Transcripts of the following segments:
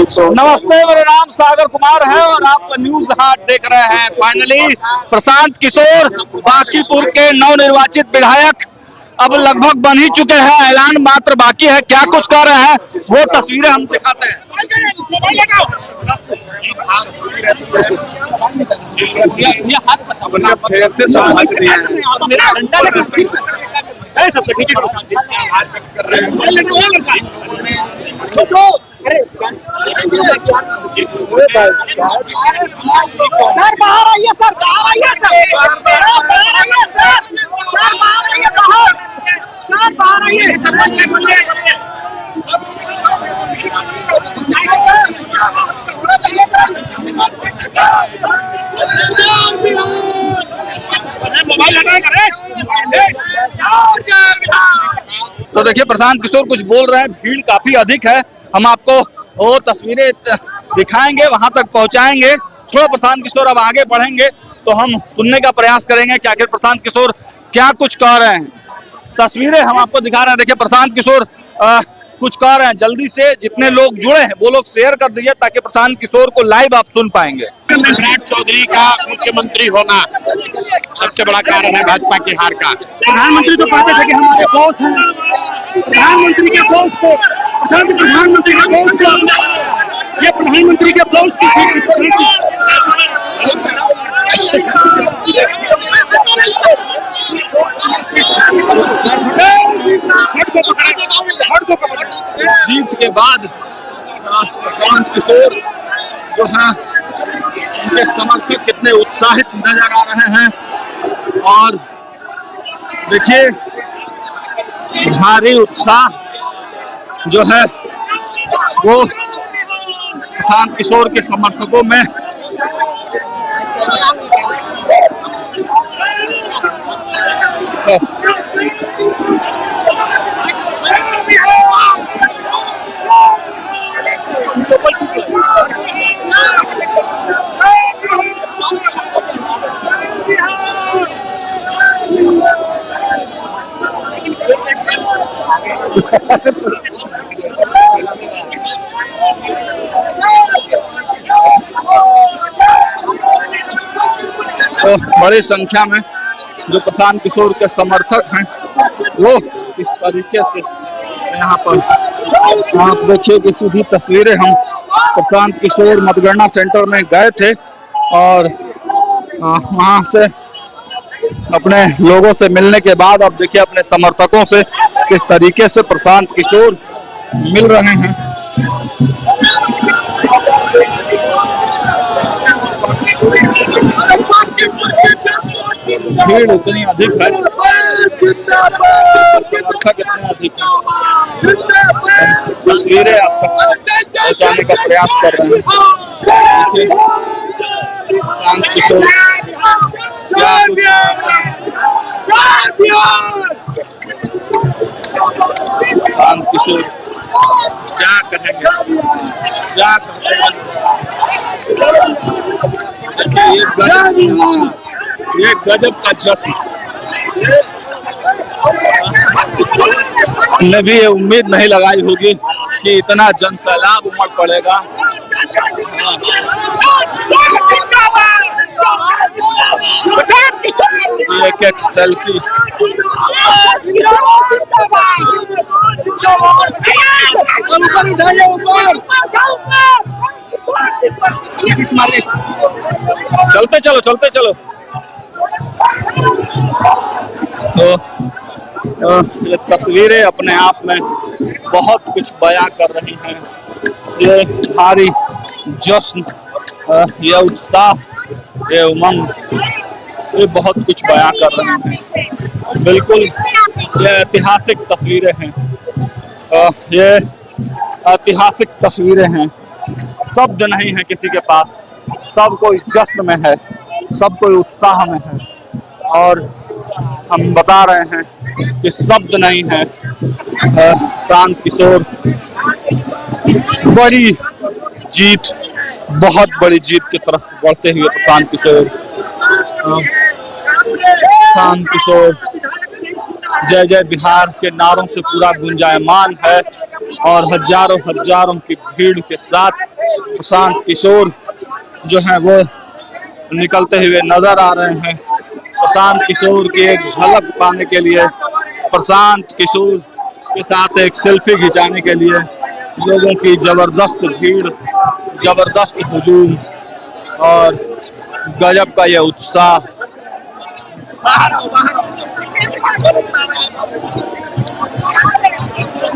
नमस्ते, मेरा नाम सागर कुमार है और आप न्यूज हाट देख रहे हैं। फाइनली प्रशांत किशोर बांकीपुर के नवनिर्वाचित विधायक अब लगभग बन ही चुके हैं। ऐलान मात्र बाकी है। क्या कुछ कर रहे हैं वो तस्वीरें हम दिखाते हैं। सर बाहर आइए, सर बाहर आइए, सर बाहर आइए, सर बाहर आइए, बाहर सर बाहर आइए। तो देखिए प्रशांत किशोर कुछ बोल रहे हैं। भीड़ काफी अधिक है। हम आपको वो तस्वीरें दिखाएंगे, वहां तक पहुंचाएंगे। थोड़ा प्रशांत किशोर अब आगे बढ़ेंगे तो हम सुनने का प्रयास करेंगे कि आखिर प्रशांत किशोर क्या कुछ कह रहे हैं। तस्वीरें हम आपको दिखा रहे हैं। देखिए प्रशांत किशोर कुछ कह रहे हैं। जल्दी से जितने लोग जुड़े हैं वो लोग शेयर कर दीजिए ताकि प्रशांत किशोर को लाइव आप सुन पाएंगे। विराट चौधरी का मुख्यमंत्री होना सबसे बड़ा कारण है भाजपा की हार का। प्रधानमंत्री तो कहते थे कि हमारे बॉस हैं। प्रधानमंत्री के बॉस को प्रधानमंत्री के बॉस को ये प्रधानमंत्री के बॉस की जीत के बाद प्रशांत किशोर जो है उनके समर्थक कितने उत्साहित नजर आ रहे हैं और देखिए भारी उत्साह जो है वो प्रशांत किशोर के समर्थकों में तो बड़ी संख्या में जो प्रशांत किशोर के समर्थक हैं वो इस तरीके से यहाँ पर आप देखिए कि सीधी तस्वीरें हम प्रशांत किशोर मतगणना सेंटर में गए थे और वहाँ से अपने लोगों से मिलने के बाद अब देखिए अपने समर्थकों से किस तरीके से प्रशांत किशोर मिल रहे हैं। भीड़ इतनी अधिक है, समर्थक इतने अधिक है। तस्वीरें आप तक पहुंचाने का प्रयास कर रहे हैं। प्रशांत किशोर प्रशांत किशोर क्या कहेंगे, क्या ये गजब का जश्न। हमने भी ये उम्मीद नहीं लगाई होगी कि इतना जनसैलाब उमड़ पड़ेगा। एक सेल्फी चलते चलो चलते चलो। तो ये तस्वीरें अपने आप में बहुत कुछ बयां कर रही हैं। ये भारी जश्न, ये उत्साह, ये उमंग, ये बहुत कुछ बयां कर रहे हैं। बिल्कुल ये ऐतिहासिक तस्वीरें हैं। ये ऐतिहासिक तस्वीरें हैं। शब्द नहीं है किसी के पास। सब कोई जश्न में है, सब कोई उत्साह में है और हम बता रहे हैं कि शब्द नहीं है। प्रशांत किशोर बड़ी जीत, बहुत बड़ी जीत की तरफ बढ़ते हुए प्रशांत किशोर जय जय बिहार के नारों से पूरा गुंजायमान है और हजारों हजारों की भीड़ के साथ प्रशांत किशोर जो है वो निकलते हुए नजर आ रहे हैं। प्रशांत किशोर की एक झलक पाने के लिए, प्रशांत किशोर के साथ एक सेल्फी खिंचाने के लिए लोगों की जबरदस्त भीड़, जबरदस्त हुजूम और गजब का यह उत्साह।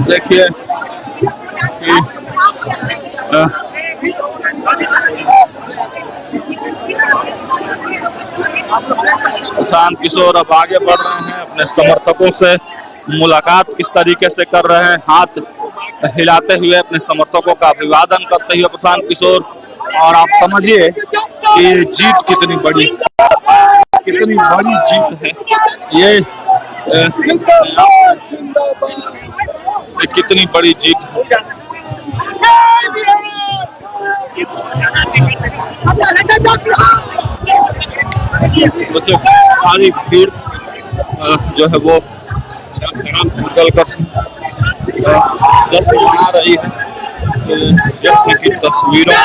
देखिए कि प्रशांत किशोर अब आगे बढ़ रहे हैं, अपने समर्थकों से मुलाकात किस तरीके से कर रहे हैं, हाथ हिलाते हुए अपने समर्थकों का अभिवादन करते हुए प्रशांत किशोर। और आप समझिए कि ये जीत कितनी बड़ी जीत है, ये कितनी बड़ी जीत है। देखिए सारी भीड़ जो है वो निकल कर जश्न मना रही है। जश्न की तस्वीरों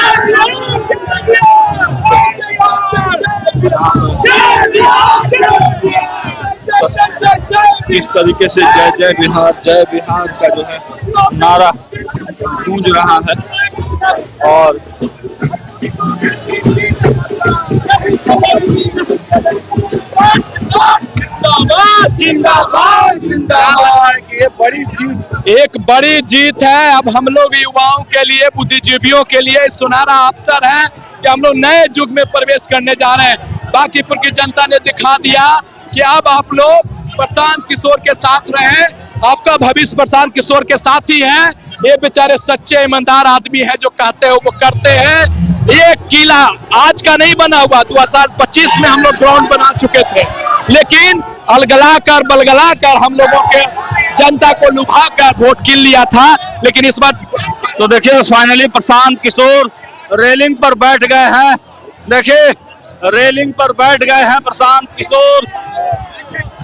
किस तरीके से जय जय बिहार का जो है नारा गूंज रहा है। और जिंदाबाद ये बड़ी जीत, एक बड़ी जीत है। अब हम लोग युवाओं के लिए, बुद्धिजीवियों के लिए सुनहरा अवसर है कि हम लोग नए युग में प्रवेश करने जा रहे हैं। बांकीपुर की जनता ने दिखा दिया कि अब आप लोग प्रशांत किशोर के साथ रहे, आपका भविष्य प्रशांत किशोर के साथ ही है। ये बेचारे सच्चे ईमानदार आदमी हैं, जो कहते हैं वो करते हैं। ये किला आज का नहीं बना हुआ, 2025 में हम लोग ग्राउंड बना चुके थे, लेकिन अलगला कर बलगला कर हम लोगों के जनता को लुभा कर वोट गिन लिया था। लेकिन इस बार तो देखिए फाइनली प्रशांत किशोर रेलिंग पर बैठ गए हैं। देखिए रेलिंग पर बैठ गए हैं प्रशांत किशोर।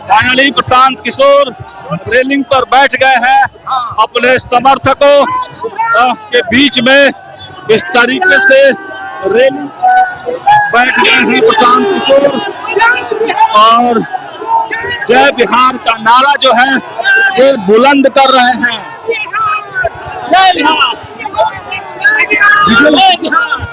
फाइनली प्रशांत किशोर रेलिंग पर बैठ गए हैं, अपने समर्थकों के बीच में इस तरीके से रेलिंग बैठ गए हैं प्रशांत किशोर और जय बिहार का नारा जो है ये बुलंद कर रहे हैं। जय बिहार, जय बिहार।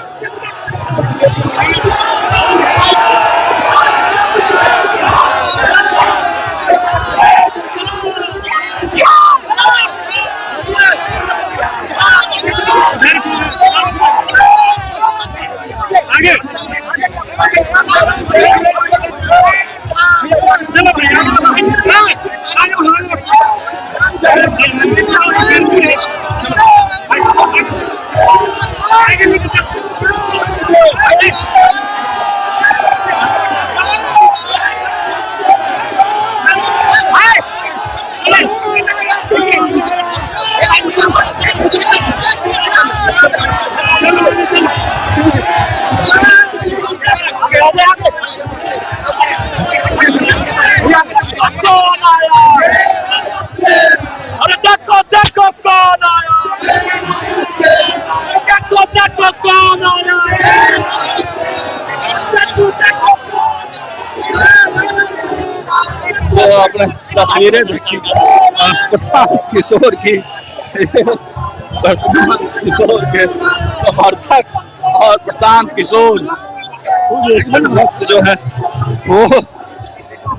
तो आपने तस्वीरें देखी प्रशांत किशोर की, प्रशांत किशोर के समर्थक और प्रशांत किशोर भक्त जो है वो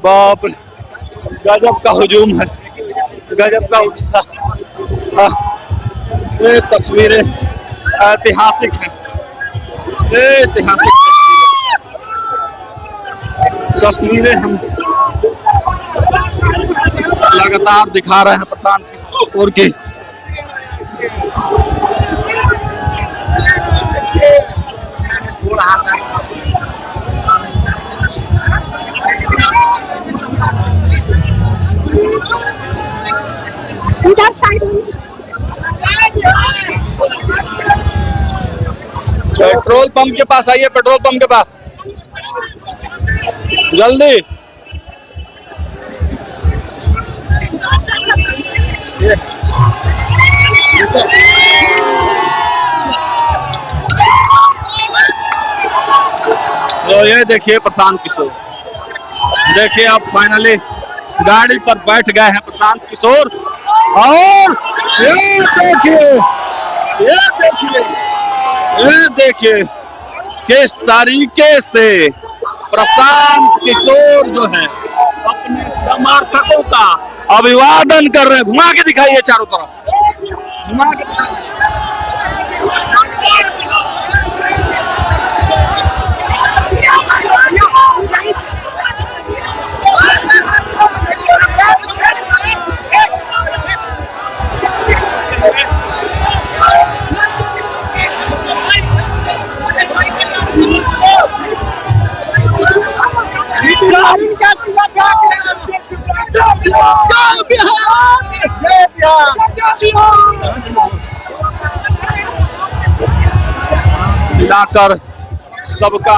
बाप गजब का हुजूम है, गजब का उत्साह। ये तस्वीरें ऐतिहासिक हैं, ऐतिहासिक तस्वीरें हम लगातार दिखा रहे हैं प्रशांत किशोर की। इधर साइड पेट्रोल पंप के पास आइए, पेट्रोल पंप के पास जल्दी। तो ये देखिए प्रशांत किशोर, देखिए अब फाइनली गाड़ी पर बैठ गए हैं प्रशांत किशोर। और ये देखिए किस तरीके से प्रशांत किशोर जो है अपने समर्थकों का अभिवादन कर रहे हैं। घुमा के दिखाइए चारों तरफ, घुमा के मिलाकर सबका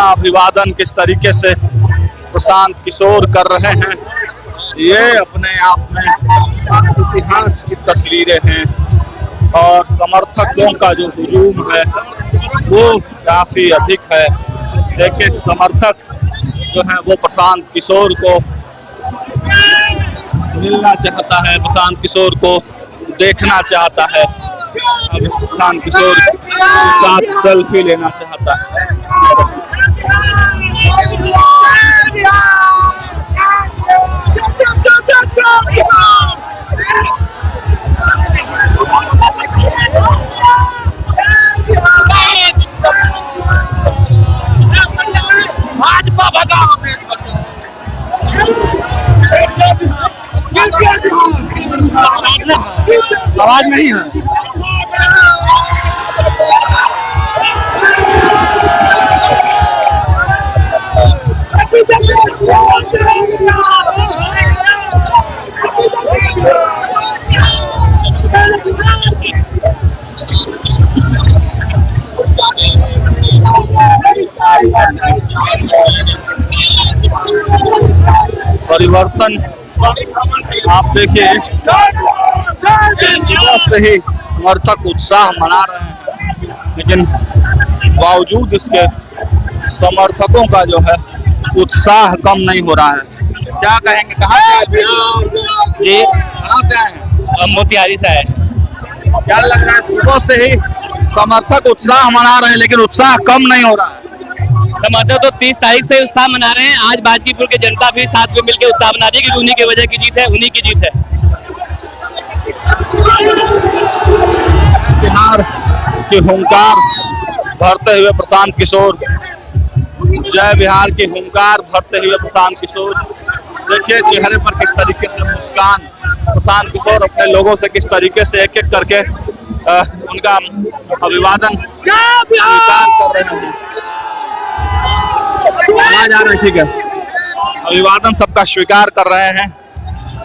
अभिवादन किस तरीके से प्रशांत किशोर कर रहे हैं, ये अपने आप में इतिहास की तस्वीरें हैं। और समर्थकों का जो हुजूम है वो काफी अधिक है। एक एक समर्थक जो है वो प्रशांत किशोर को मिलना चाहता है, प्रशांत किशोर को देखना चाहता है, अब प्रशांत किशोर के साथ सेल्फी लेना चाहता है। भाजपा भगाओ, आवाज नहीं है। परिवर्तन आप देखिए से ही समर्थक उत्साह मना रहे हैं, लेकिन बावजूद इसके समर्थकों का जो है उत्साह कम नहीं हो रहा है। क्या कहेंगे, कहाँ से आए जी? कहाँ से आए हैं? मोतिहारी से आए। क्या लग रहा है, सुबह से ही समर्थक उत्साह मना रहे हैं लेकिन उत्साह कम नहीं हो रहा है? समर्थक तो 30 तारीख से उत्साह मना रहे हैं। आज बाजकीपुर की जनता भी साथ में मिलकर उत्साह मना रही है, क्योंकि उन्हीं की वजह की जीत है, उन्हीं की जीत है। बिहार की हुंकार भरते हुए प्रशांत किशोर, जय बिहार की हुंकार भरते हुए प्रशांत किशोर। देखिए चेहरे पर किस तरीके से मुस्कान, प्रशांत किशोर अपने लोगों से किस तरीके से एक एक करके उनका अभिवादन स्वीकार कर रहे हैं। आवाज आ रही है, ठीक है। अभिवादन सबका स्वीकार कर रहे हैं,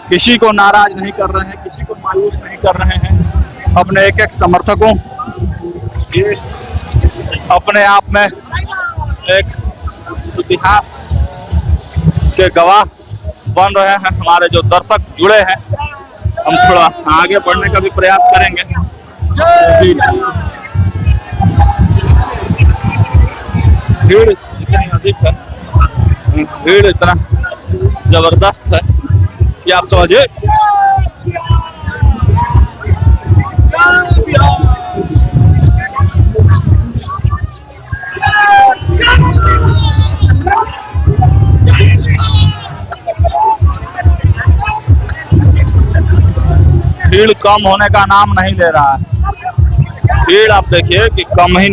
किसी को नाराज नहीं कर रहे हैं, किसी को मायूस नहीं कर रहे हैं। अपने एक एक समर्थकों, ये अपने आप में एक इतिहास के गवाह बन रहे हैं। हमारे जो दर्शक जुड़े हैं, हम थोड़ा आगे बढ़ने का भी प्रयास करेंगे। भीड़ इतनी अधिक है, भीड़ इतना जबरदस्त है कि आप समझिए। भीड़ कम होने का नाम नहीं ले रहा है। भीड़ आप देखिए कि कम ही,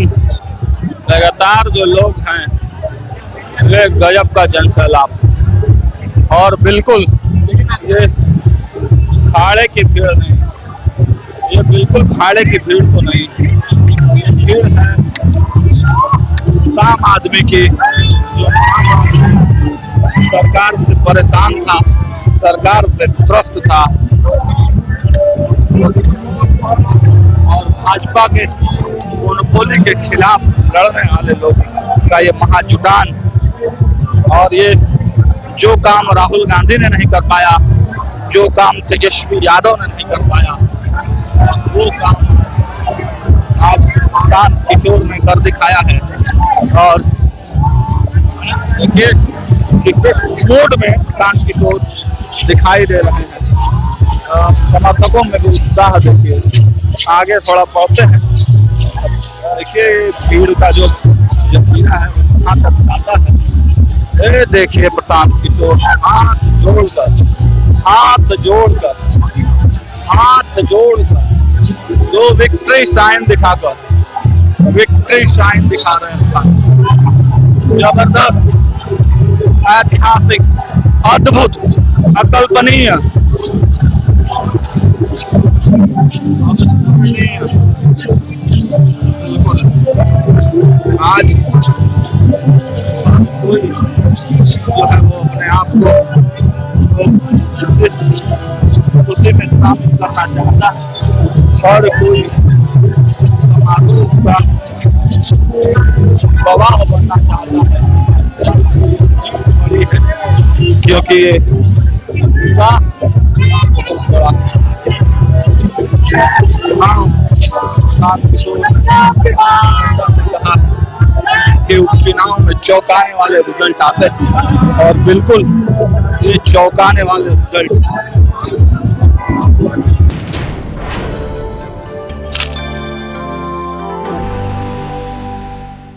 लगातार जो लोग हैं वे गजब का जनसैलाब। और बिल्कुल ये भाड़े की भीड़ नहीं, ये बिल्कुल भाड़े की भीड़ तो नहीं, भीड़ है आम आदमी की, जो सरकार से परेशान था, सरकार से त्रस्त था और भाजपा के मोनोपोली के खिलाफ लड़ने वाले लोग का ये महाजुटान। और ये जो काम राहुल गांधी ने नहीं कर पाया, जो काम तेजस्वी यादव ने नहीं कर पाया, वो काम आज प्रशांत किशोर ने कर दिखाया है। और देखिए क्रिकेट मोड में प्रशांत किशोर दिखाई दे रहे हैं। समर्थकों में भी उत्साह देखिए, आगे थोड़ा पहुंचे हैं। देखिए भीड़ का जो जमीना है वहाँ तक जाता है। ये देखिए प्रशांत किशोर हाथ जोड़कर जो विक्ट्री साइन दिखाकर विक्ट्री साइन दिखा रहे हैं। जबरदस्त, ऐतिहासिक, अद्भुत, अकल्पनीय। आज कोई जो है वो अपने आप को इस खुशी में शामिल करना चाहता है और कोई समारोह का गवाह बनना चाहता है, क्योंकि ये कि उपचुनाव में चौंकाने वाले रिजल्ट आते हैं और बिल्कुल ये चौंकाने वाले रिजल्ट